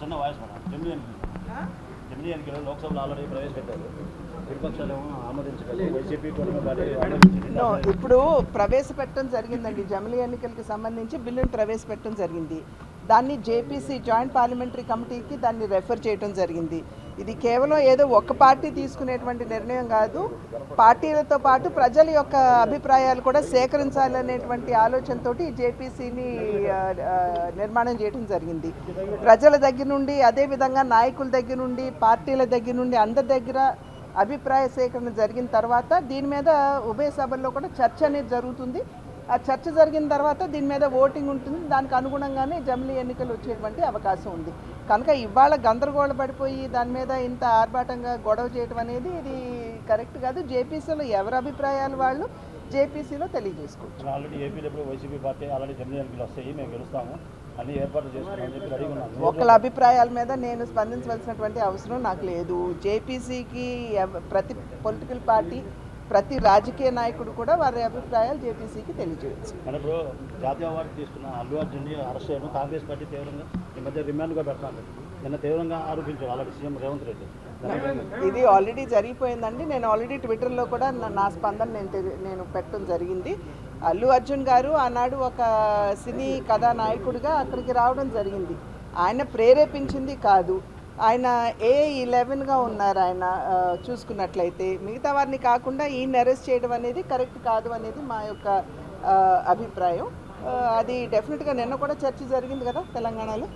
చిన్న voice madam. జమిలీ ఎన్నికలు లోక్సభలో ఆల్రెడీ ప్రవేశపెట్టారు. విపక్షాలేమో ఆమోదించగలరు. వైసీపీ ఇప్పుడు ప్రవేశపెట్టడం జరిగిందండి. జమిలీ ఎన్నికలకు సంబంధించి బిల్లును ప్రవేశపెట్టడం జరిగింది. దాన్ని జేపీసీ జాయింట్ పార్లమెంటరీ కమిటీకి దాన్ని రెఫర్ చేయడం జరిగింది. ఇది కేవలం ఏదో ఒక్క పార్టీ తీసుకునేటువంటి నిర్ణయం కాదు. పార్టీలతో పాటు ప్రజల యొక్క అభిప్రాయాలు కూడా సేకరించాలనేటువంటి ఆలోచనతో జేపీసీని నిర్మాణం చేయడం జరిగింది. ప్రజల దగ్గర నుండి, అదేవిధంగా నాయకుల దగ్గర నుండి, పార్టీల దగ్గర నుండి అందరి దగ్గర అభిప్రాయ సేకరణ జరిగిన తర్వాత దీని మీద ఉభయ సభల్లో కూడా చర్చ అనేది జరుగుతుంది. ఆ చర్చ జరిగిన తర్వాత దీని మీద ఓటింగ్ ఉంటుంది. దానికి అనుగుణంగానే జమిలీ ఎన్నికలు వచ్చేటువంటి అవకాశం ఉంది. కనుక ఇవాళ గందరగోళ పడిపోయి దాని మీద ఇంత ఆర్భాటంగా గొడవ చేయడం అనేది ఇది కరెక్ట్ కాదు. జేపీసీలో ఎవరి అభిప్రాయాలు వాళ్ళు జేపీసీలో తెలియజేసుకోవచ్చు. ఆల్రెడీ ఏపీలో ఇప్పుడు వైసీపీ పార్టీ ఆల్రెడీ జమిలీ ఎన్నికలు వస్తాయి, మేము గెలుస్తాము అన్ని ఏర్పాట్లు చేసుకున్నామని చెప్పి రెడీగా ఉన్నాము. ఒకళ్ళ అభిప్రాయాల మీద నేను స్పందించవలసినటువంటి అవసరం నాకు లేదు. జేపీసీకి ప్రతి పొలిటికల్ పార్టీ, ప్రతి రాజకీయ నాయకుడు కూడా వారి అభిప్రాయాలు జేపీసీకి తెలియజేయచ్చు. ఇప్పుడు జాతీయ అవార్డు తీసుకున్న అల్లు అర్జున్ని అరెస్ట్ చేయడం కాంగ్రెస్ పార్టీ తీవ్రంగా ఈ మధ్య రిమాండ్గా పెడతాను నిన్న తీవ్రంగా ఆరోపించారు ఆల్రెడీ సీఎం రేవంత్ రెడ్డి. ఇది ఆల్రెడీ జరిగిపోయిందండి. నేను ఆల్రెడీ ట్విట్టర్లో కూడా నా స్పందన నేను పెట్టడం జరిగింది. అల్లు అర్జున్ గారు ఆనాడు ఒక సినీ కథానాయకుడిగా అక్కడికి రావడం జరిగింది. ఆయన ప్రేరేపించింది కాదు. ఆయన A11గా ఉన్నారు. ఆయన చూసుకున్నట్లయితే మిగతా వారిని కాకుండా ఈయన అరెస్ట్ చేయడం అనేది కరెక్ట్ కాదు అనేది మా యొక్క అభిప్రాయం. అది డెఫినెట్గా నిన్న కూడా చర్చ జరిగింది కదా తెలంగాణలో.